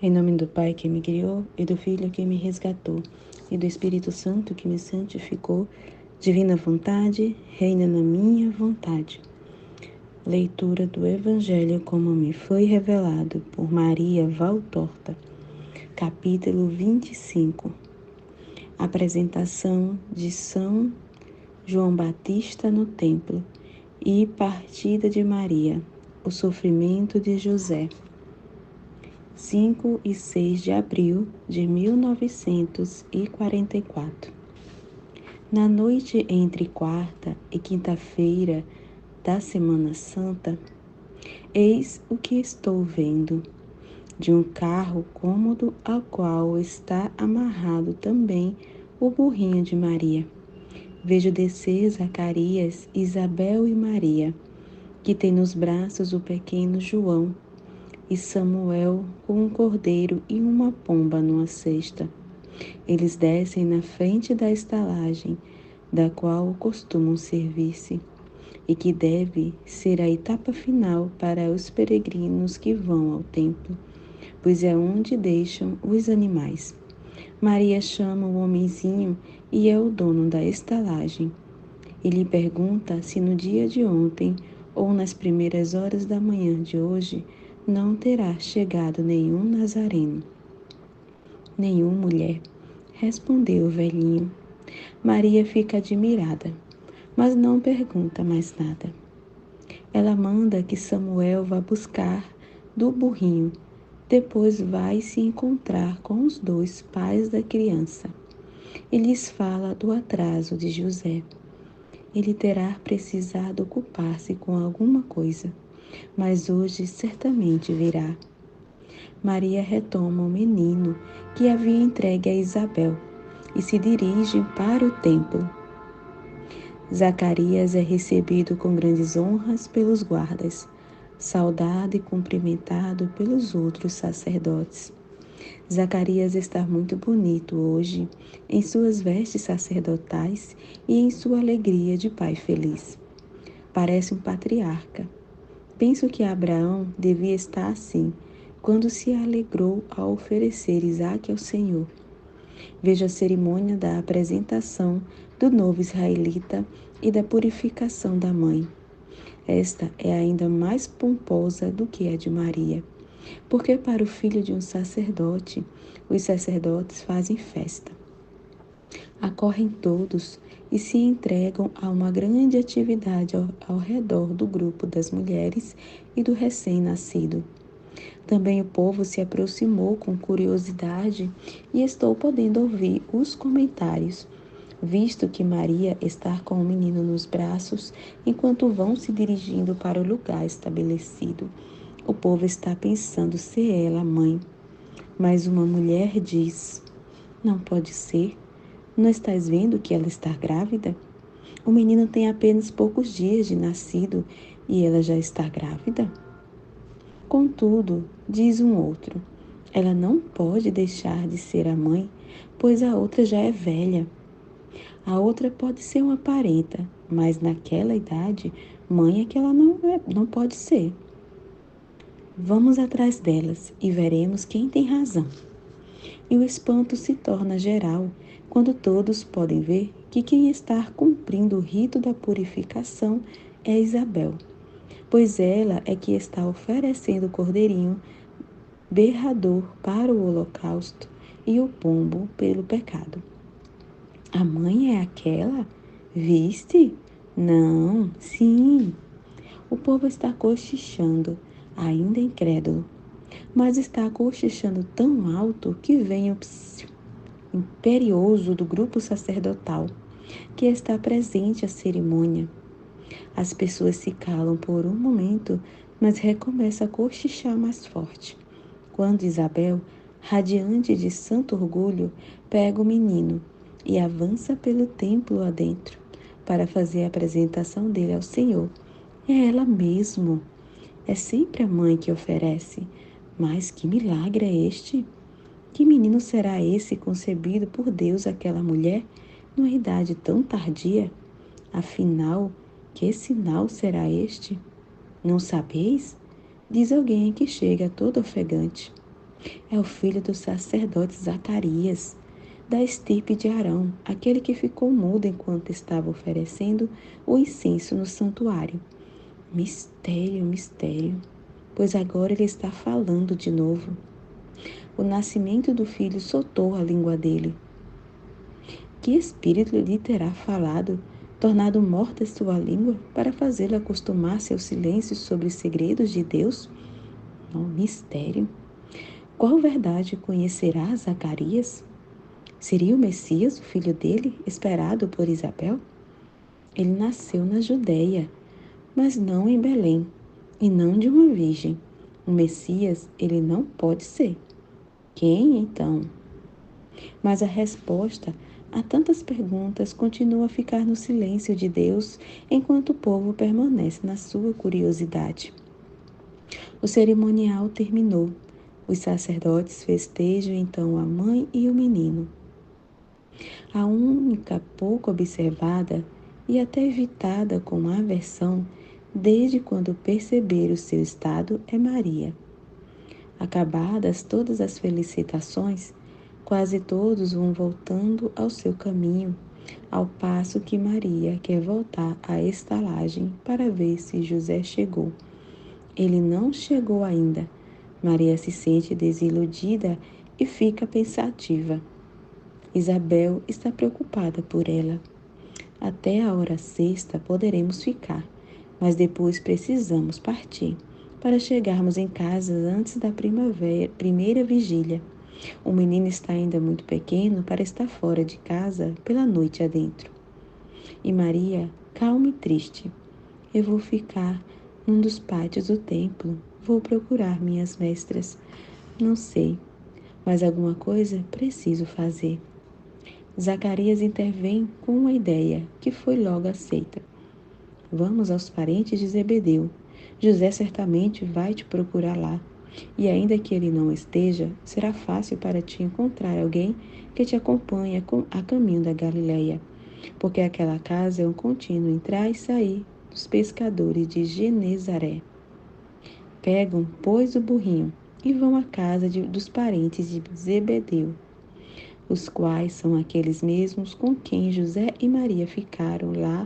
Em nome do Pai que me criou, e do Filho que me resgatou, e do Espírito Santo que me santificou, divina vontade, reina na minha vontade. Leitura do Evangelho como me foi revelado por Maria Valtorta. Capítulo 25. Apresentação de São João Batista no templo e partida de Maria, o sofrimento de José. 5 e 6 de abril de 1944. Na noite entre quarta e quinta-feira da Semana Santa, eis o que estou vendo. De um carro cômodo ao qual está amarrado também o burrinho de Maria. Vejo descer Zacarias, Isabel e Maria, que tem nos braços o pequeno João, e Samuel com um cordeiro e uma pomba numa cesta. Eles descem na frente da estalagem, da qual costumam servir-se, e que deve ser a etapa final para os peregrinos que vão ao templo, pois é onde deixam os animais. Maria chama o homenzinho e é o dono da estalagem. E lhe pergunta se no dia de ontem ou nas primeiras horas da manhã de hoje não terá chegado nenhum nazareno. Nenhum, mulher, respondeu o velhinho. Maria fica admirada, mas não pergunta mais nada. Ela manda que Samuel vá buscar do burrinho. Depois vai se encontrar com os dois pais da criança e lhes fala do atraso de José. Ele terá precisado ocupar-se com alguma coisa, mas hoje certamente virá. Maria retoma o menino que havia entregue a Isabel e se dirige para o templo. Zacarias é recebido com grandes honras pelos guardas, saudado e cumprimentado pelos outros sacerdotes. Zacarias está muito bonito hoje, em suas vestes sacerdotais e em sua alegria de pai feliz. Parece um patriarca. Penso que Abraão devia estar assim, quando se alegrou ao oferecer Isaque ao Senhor. Vejo a cerimônia da apresentação do novo israelita e da purificação da mãe. Esta é ainda mais pomposa do que a de Maria, porque para o filho de um sacerdote, os sacerdotes fazem festa. Acorrem todos e se entregam a uma grande atividade ao redor do grupo das mulheres e do recém-nascido. Também o povo se aproximou com curiosidade e estou podendo ouvir os comentários, visto que Maria está com o menino nos braços enquanto vão se dirigindo para o lugar estabelecido. O povo está pensando ser ela a mãe. Mas uma mulher diz: não pode ser. Não estás vendo que ela está grávida? O menino tem apenas poucos dias de nascido e ela já está grávida? Contudo, diz um outro, ela não pode deixar de ser a mãe, pois a outra já é velha. A outra pode ser uma parenta, mas naquela idade, mãe é que ela não pode ser. Vamos atrás delas e veremos quem tem razão. E o espanto se torna geral quando todos podem ver que quem está cumprindo o rito da purificação é Isabel, pois ela é que está oferecendo o cordeirinho berrador para o holocausto e o pombo pelo pecado. A mãe é aquela? Viste? Não, sim. O povo está cochichando, ainda incrédulo, mas está cochichando tão alto que vem o psiu imperioso do grupo sacerdotal, que está presente à cerimônia. As pessoas se calam por um momento, mas recomeçam a cochichar mais forte. Quando Isabel, radiante de santo orgulho, pega o menino e avança pelo templo adentro para fazer a apresentação dele ao Senhor. É ela mesmo. É sempre a mãe que oferece. Mas que milagre é este? Que menino será esse concebido por Deus àquela mulher numa idade tão tardia? Afinal, que sinal será este? Não sabeis? Diz alguém que chega todo ofegante. É o filho do sacerdote Zacarias, da estirpe de Arão, aquele que ficou mudo enquanto estava oferecendo o incenso no santuário. Mistério, mistério, pois agora ele está falando de novo. O nascimento do filho soltou a língua dele. Que espírito lhe terá falado, tornado morta sua língua, para fazê-lo acostumar-se ao silêncio sobre os segredos de Deus? Oh, mistério! Qual verdade conhecerá Zacarias? Seria o Messias, o filho dele, esperado por Isabel? Ele nasceu na Judéia, mas não em Belém, e não de uma virgem. O Messias, ele não pode ser. Quem, então? Mas a resposta a tantas perguntas continua a ficar no silêncio de Deus, enquanto o povo permanece na sua curiosidade. O cerimonial terminou. Os sacerdotes festejam então a mãe e o menino. A única pouco observada e até evitada com aversão desde quando perceber o seu estado é Maria. Acabadas todas as felicitações, quase todos vão voltando ao seu caminho, ao passo que Maria quer voltar à estalagem para ver se José chegou. Ele não chegou ainda. Maria se sente desiludida e fica pensativa. Isabel está preocupada por ela. Até a hora sexta poderemos ficar, mas depois precisamos partir, para chegarmos em casa antes da primeira vigília. O menino está ainda muito pequeno para estar fora de casa pela noite adentro. E Maria, calma e triste. Eu vou ficar num dos pátios do templo. Vou procurar minhas mestras. Não sei, mas alguma coisa preciso fazer. Zacarias intervém com uma ideia, que foi logo aceita. Vamos aos parentes de Zebedeu. José certamente vai te procurar lá. E ainda que ele não esteja, será fácil para te encontrar alguém que te acompanhe a caminho da Galileia, porque aquela casa é um contínuo entrar e sair dos pescadores de Genezaré. Pegam, pois, o burrinho e vão à casa dos parentes de Zebedeu, os quais são aqueles mesmos com quem José e Maria ficaram lá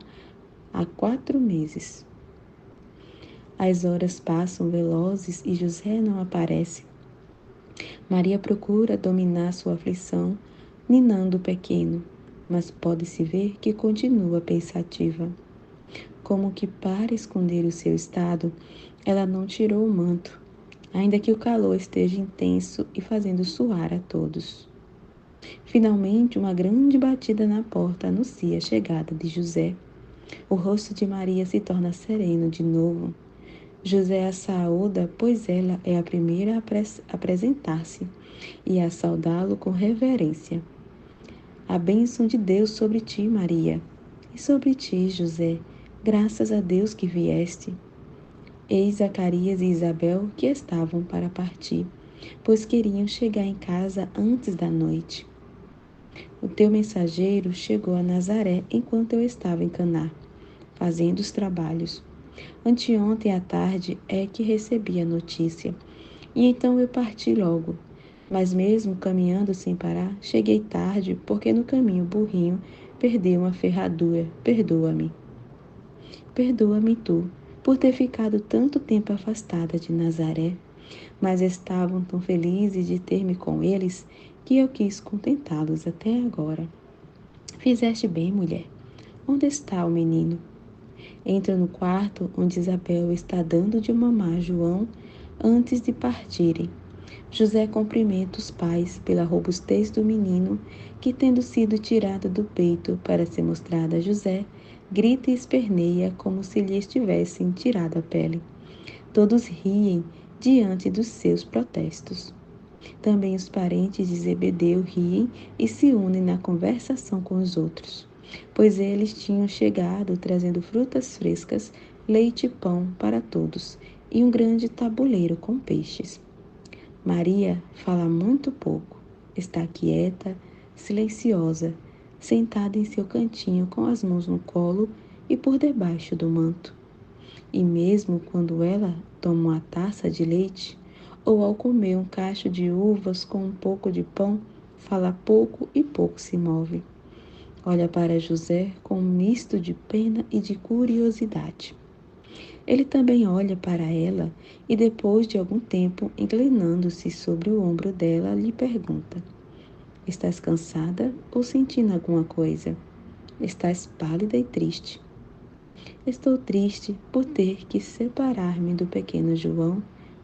há 4 meses. As horas passam velozes e José não aparece. Maria procura dominar sua aflição, ninando o pequeno, mas pode-se ver que continua pensativa. Como que para esconder o seu estado, ela não tirou o manto, ainda que o calor esteja intenso e fazendo suar a todos. Finalmente, uma grande batida na porta anuncia a chegada de José. O rosto de Maria se torna sereno de novo. José a saúda, pois ela é a primeira a apresentar-se e a saudá-lo com reverência. A bênção de Deus sobre ti, Maria, e sobre ti, José, graças a Deus que vieste. Eis Zacarias e Isabel que estavam para partir, pois queriam chegar em casa antes da noite. O teu mensageiro chegou a Nazaré enquanto eu estava em Caná, fazendo os trabalhos. Anteontem à tarde é que recebi a notícia, e então eu parti logo. Mas mesmo caminhando sem parar, cheguei tarde, porque no caminho o burrinho perdeu uma ferradura. Perdoa-me. Perdoa-me tu, por ter ficado tanto tempo afastada de Nazaré. Mas estavam tão felizes de ter-me com eles, que eu quis contentá-los até agora. Fizeste bem, mulher. Onde está o menino? Entra no quarto onde Isabel está dando de mamar a João antes de partirem. José cumprimenta os pais pela robustez do menino, que, tendo sido tirado do peito para ser mostrada a José, grita e esperneia como se lhe estivessem tirado a pele. Todos riem diante dos seus protestos. Também os parentes de Zebedeu riem e se unem na conversação com os outros, pois eles tinham chegado trazendo frutas frescas, leite e pão para todos, e um grande tabuleiro com peixes. Maria fala muito pouco, está quieta, silenciosa, sentada em seu cantinho com as mãos no colo e por debaixo do manto. E mesmo quando ela toma uma taça de leite, ou ao comer um cacho de uvas com um pouco de pão, fala pouco e pouco se move. Olha para José com um misto de pena e de curiosidade. Ele também olha para ela e, depois de algum tempo, inclinando-se sobre o ombro dela, lhe pergunta: Estás cansada ou sentindo alguma coisa? Estás pálida e triste. Estou triste por ter que separar-me do pequeno João.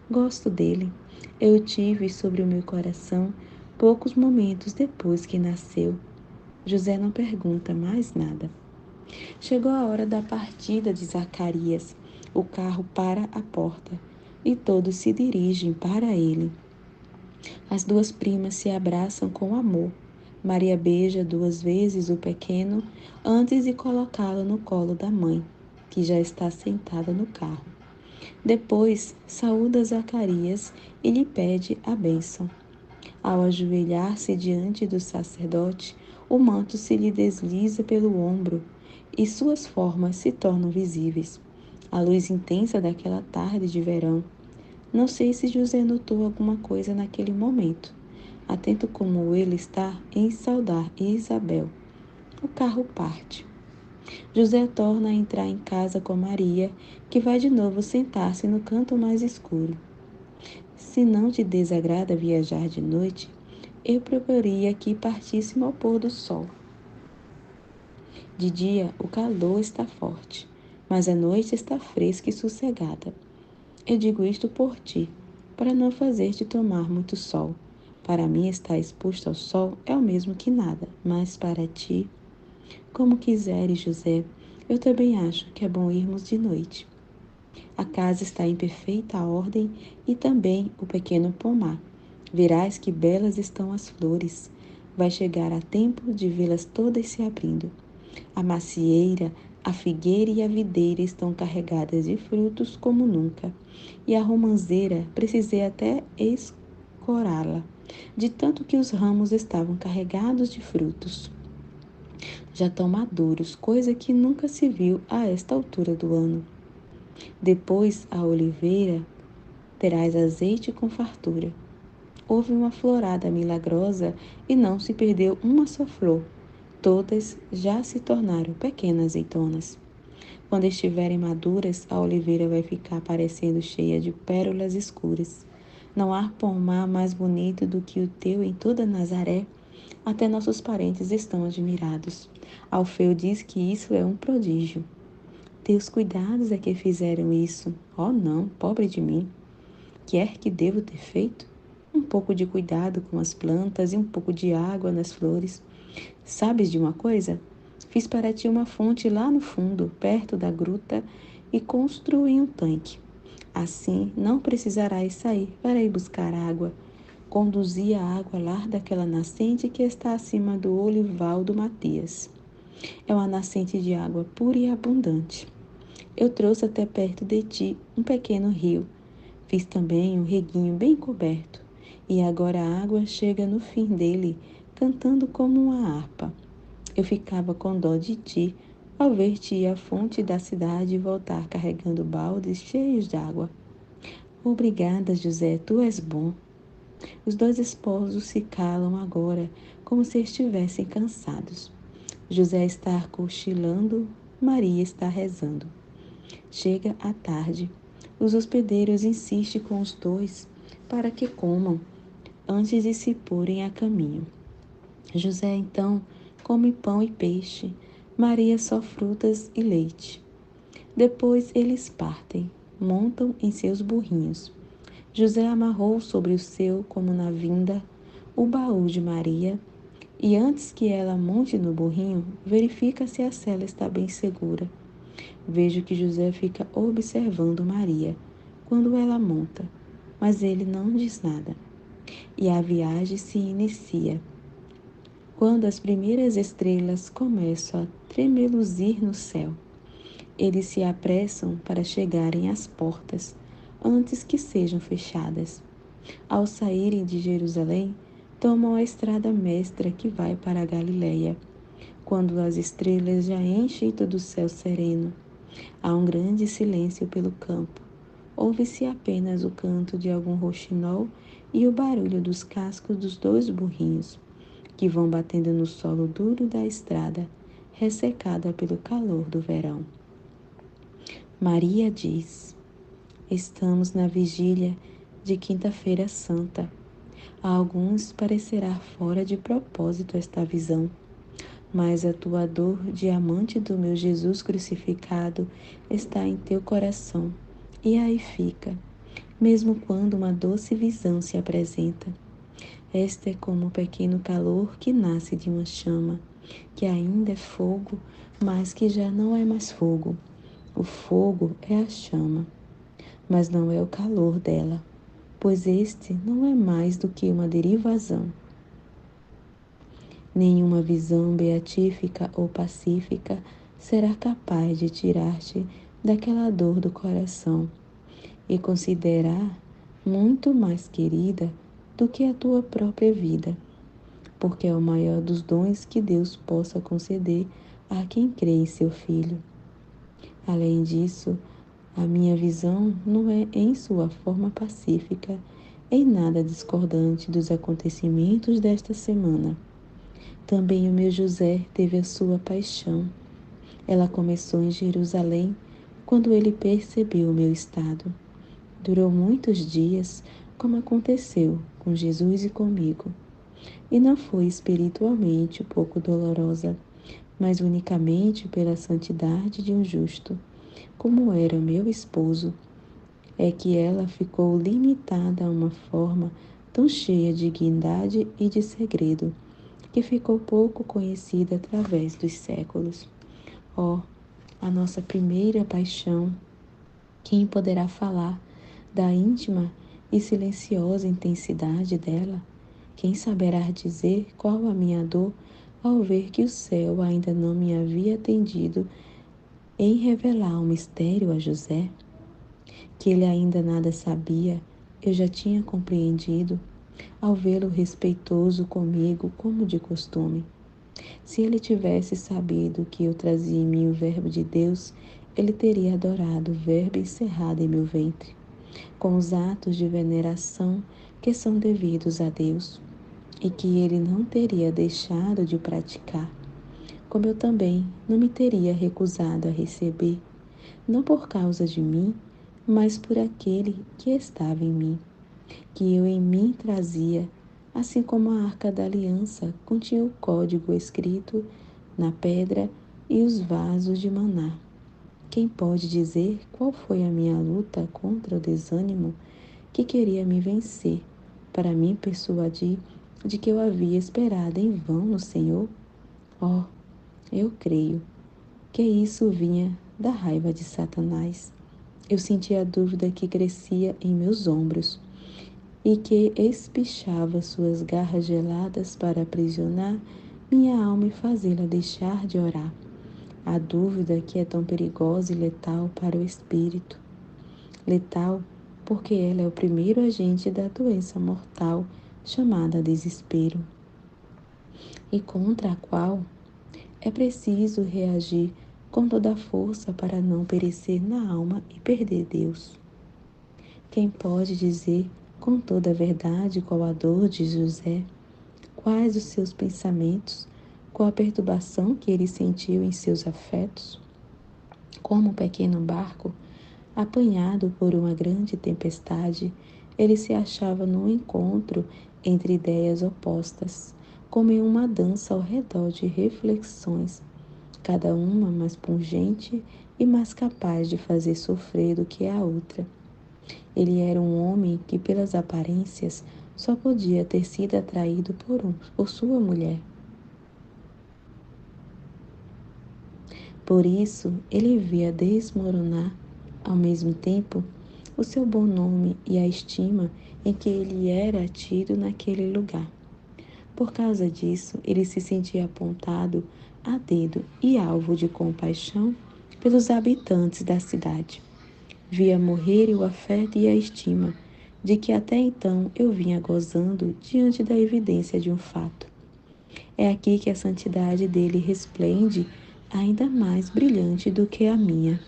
Gosto dele. Eu o tive sobre o meu coração poucos momentos depois que nasceu. José não pergunta mais nada. Chegou a hora da partida de Zacarias. O carro para à porta e todos se dirigem para ele. As duas primas se abraçam com amor. Maria beija 2 vezes o pequeno antes de colocá-lo no colo da mãe, que já está sentada no carro. Depois, saúda Zacarias e lhe pede a bênção. Ao ajoelhar-se diante do sacerdote, o manto se lhe desliza pelo ombro e suas formas se tornam visíveis. A luz intensa daquela tarde de verão. Não sei se José notou alguma coisa naquele momento, atento como ele está em saudar Isabel. O carro parte. José torna a entrar em casa com Maria, que vai de novo sentar-se no canto mais escuro. Se não te desagrada viajar de noite, eu proporia que partíssemos ao pôr do sol. De dia, o calor está forte, mas a noite está fresca e sossegada. Eu digo isto por ti, para não fazer-te tomar muito sol. Para mim, estar exposto ao sol é o mesmo que nada, mas para ti, como quiseres, José, eu também acho que é bom irmos de noite. A casa está em perfeita ordem e também o pequeno pomar. Verás que belas estão as flores. Vai chegar a tempo de vê-las todas se abrindo. A macieira, a figueira e a videira estão carregadas de frutos como nunca. E a romanceira precisei até escorá-la, de tanto que os ramos estavam carregados de frutos. Já tão maduros, coisa que nunca se viu a esta altura do ano. Depois, a oliveira, terás azeite com fartura. Houve uma florada milagrosa e não se perdeu uma só flor. Todas já se tornaram pequenas azeitonas. Quando estiverem maduras, a oliveira vai ficar parecendo cheia de pérolas escuras. Não há pomar mais bonito do que o teu em toda Nazaré. Até nossos parentes estão admirados. Alfeu diz que isso é um prodígio. Teus cuidados é que fizeram isso. Oh não, pobre de mim. Quer que devo ter feito? Um pouco de cuidado com as plantas e um pouco de água nas flores. Sabes de uma coisa? Fiz para ti uma fonte lá no fundo, perto da gruta, e construí um tanque. Assim, não precisarás sair para ir buscar água. Conduzi a água lá daquela nascente que está acima do olival do Matias. É uma nascente de água pura e abundante. Eu trouxe até perto de ti um pequeno rio. Fiz também um reguinho bem coberto, e agora a água chega no fim dele, cantando como uma harpa. Eu ficava com dó de ti, ao ver-te ir à fonte da cidade e voltar carregando baldes cheios de água. Obrigada, José, tu és bom. Os dois esposos se calam agora, como se estivessem cansados. José está cochilando, Maria está rezando. Chega a tarde. Os hospedeiros insistem com os dois para que comam antes de se porem a caminho. José então come pão e peixe, Maria só frutas e leite. Depois eles partem, montam em seus burrinhos. José amarrou sobre o seu, como na vinda, o baú de Maria, e antes que ela monte no burrinho, verifica se a sela está bem segura. Vejo que José fica observando Maria quando ela monta, mas ele não diz nada. E a viagem se inicia. Quando as primeiras estrelas começam a tremeluzir no céu, eles se apressam para chegarem às portas antes que sejam fechadas. Ao saírem de Jerusalém, tomam a estrada mestra que vai para a Galiléia. Quando as estrelas já enchem todo o céu sereno, há um grande silêncio pelo campo. ouve-se apenas o canto de algum roxinol e o barulho dos cascos dos dois burrinhos, que vão batendo no solo duro da estrada, ressecada pelo calor do verão. Maria diz: estamos na vigília de Quinta-feira Santa. A alguns parecerá fora de propósito esta visão, mas a tua dor, diamante do meu Jesus crucificado, está em teu coração, e aí fica, mesmo quando uma doce visão se apresenta. Esta é como um pequeno calor que nasce de uma chama, que ainda é fogo, mas que já não é mais fogo. O fogo é a chama, mas não é o calor dela, pois este não é mais do que uma derivação. Nenhuma visão beatífica ou pacífica será capaz de tirar-te daquela dor do coração e considerar muito mais querida do que a tua própria vida, porque é o maior dos dons que Deus possa conceder a quem crê em seu Filho. Além disso, a minha visão não é em sua forma pacífica, em nada discordante dos acontecimentos desta semana. Também o meu José teve a sua paixão. Ela começou em Jerusalém, quando ele percebeu o meu estado. Durou muitos dias, como aconteceu com Jesus e comigo. E não foi espiritualmente pouco dolorosa, mas unicamente pela santidade de um justo, como era meu esposo, é que ela ficou limitada a uma forma tão cheia de dignidade e de segredo, que ficou pouco conhecida através dos séculos. Oh, a nossa primeira paixão, quem poderá falar da íntima e silenciosa intensidade dela? Quem saberá dizer qual a minha dor ao ver que o céu ainda não me havia atendido em revelar o mistério a José? Que ele ainda nada sabia, eu já tinha compreendido, ao vê-lo respeitoso comigo como de costume. Se ele tivesse sabido que eu trazia em mim o Verbo de Deus, ele teria adorado o Verbo encerrado em meu ventre, com os atos de veneração que são devidos a Deus, e que ele não teria deixado de praticar, como eu também não me teria recusado a receber, não por causa de mim, mas por aquele que estava em mim, que eu em mim trazia, assim como a arca da aliança continha o código escrito na pedra e os vasos de maná. Quem pode dizer qual foi a minha luta contra o desânimo que queria me vencer, para me persuadir de que eu havia esperado em vão no Senhor? Oh, eu creio que isso vinha da raiva de Satanás. Eu sentia a dúvida que crescia em meus ombros e que espichava suas garras geladas para aprisionar minha alma e fazê-la deixar de orar. A dúvida que é tão perigosa e letal para o espírito. Letal porque ela é o primeiro agente da doença mortal chamada desespero, e contra a qual é preciso reagir com toda a força para não perecer na alma e perder Deus. Quem pode dizer com toda a verdade qual a dor de José, quais os seus pensamentos, qual a perturbação que ele sentiu em seus afetos? Como um pequeno barco, apanhado por uma grande tempestade, ele se achava num encontro entre ideias opostas, como em uma dança ao redor de reflexões, cada uma mais pungente e mais capaz de fazer sofrer do que a outra. Ele era um homem que, pelas aparências, só podia ter sido atraído por sua mulher. Por isso, ele via desmoronar, ao mesmo tempo, o seu bom nome e a estima em que ele era tido naquele lugar. Por causa disso, ele se sentia apontado a dedo e alvo de compaixão pelos habitantes da cidade. Via morrer o afeto e a estima de que até então eu vinha gozando diante da evidência de um fato. É aqui que a santidade dele resplende ainda mais brilhante do que a minha.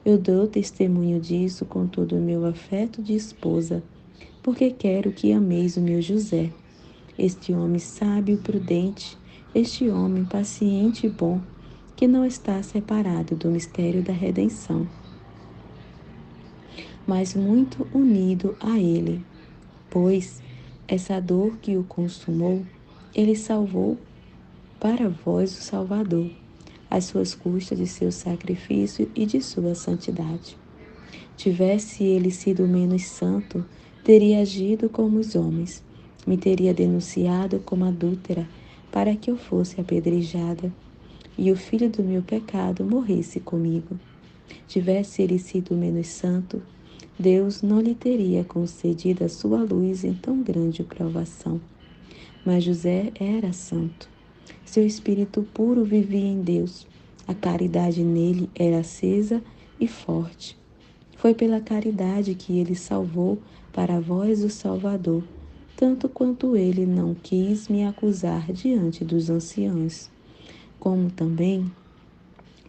Eu dou testemunho disso com todo o meu afeto de esposa, porque quero que ameis o meu José, este homem sábio e prudente, este homem paciente e bom, que não está separado do mistério da redenção, mas muito unido a ele, pois essa dor que o consumou, ele salvou para vós o Salvador, às suas custas de seu sacrifício e de sua santidade. Tivesse ele sido menos santo, teria agido como os homens, me teria denunciado como adúltera, para que eu fosse apedrejada, e o filho do meu pecado morresse comigo. Tivesse ele sido menos santo, Deus não lhe teria concedido a sua luz em tão grande provação. Mas José era santo. Seu espírito puro vivia em Deus. A caridade nele era acesa e forte. Foi pela caridade que ele salvou para vós o Salvador, tanto quanto ele não quis me acusar diante dos anciãos. Como também,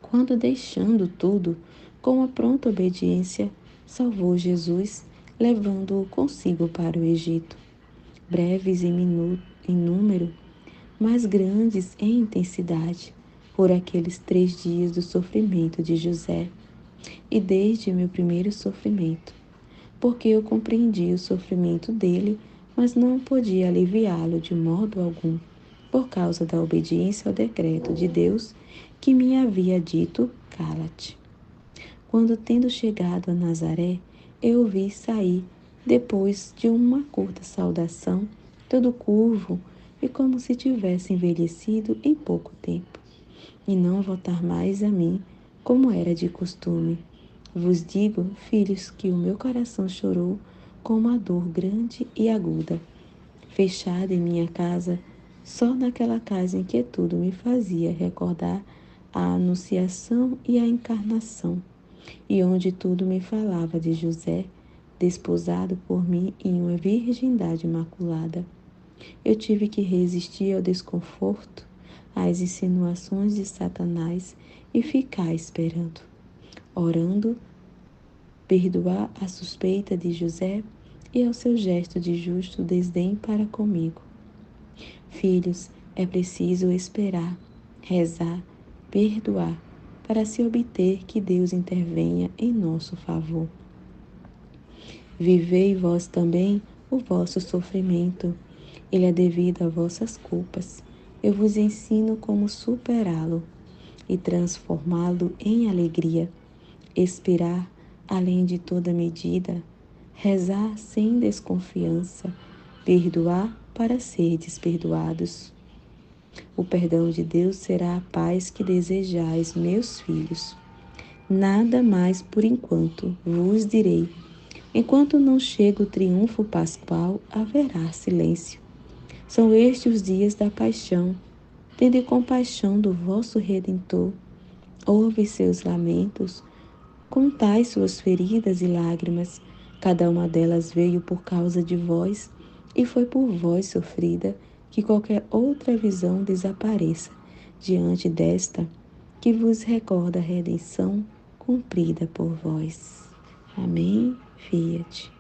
quando deixando tudo, com a pronta obediência, salvou Jesus, levando-o consigo para o Egito. Breves em número, mas grandes em intensidade, por aqueles 3 dias do sofrimento de José, e desde meu primeiro sofrimento, porque eu compreendi o sofrimento dele, mas não podia aliviá-lo de modo algum, por causa da obediência ao decreto de Deus que me havia dito: cala-te. Quando, tendo chegado a Nazaré, eu o vi sair, depois de uma curta saudação, todo curvo e como se tivesse envelhecido em pouco tempo, e não voltar mais a mim, como era de costume. Vos digo, filhos, que o meu coração chorou com uma dor grande e aguda. Fechada em minha casa, só naquela casa em que tudo me fazia recordar a Anunciação e a Encarnação, e onde tudo me falava de José, desposado por mim em uma virgindade imaculada. Eu tive que resistir ao desconforto, às insinuações de Satanás e ficar esperando, orando, perdoar a suspeita de José e ao seu gesto de justo desdém para comigo. Filhos, é preciso esperar, rezar, perdoar, para se obter que Deus intervenha em nosso favor. Vivei vós também o vosso sofrimento. Ele é devido a vossas culpas. Eu vos ensino como superá-lo e transformá-lo em alegria. Esperar além de toda medida, rezar sem desconfiança, perdoar para serdes perdoados. O perdão de Deus será a paz que desejais, meus filhos. Nada mais por enquanto vos direi. Enquanto não chega o triunfo pascual, haverá silêncio. São estes os dias da paixão. Tende compaixão do vosso Redentor. Ouve seus lamentos, contai suas feridas e lágrimas. Cada uma delas veio por causa de vós, e foi por vós sofrida, que qualquer outra visão desapareça diante desta, que vos recorda a redenção cumprida por vós. Amém. Fiat.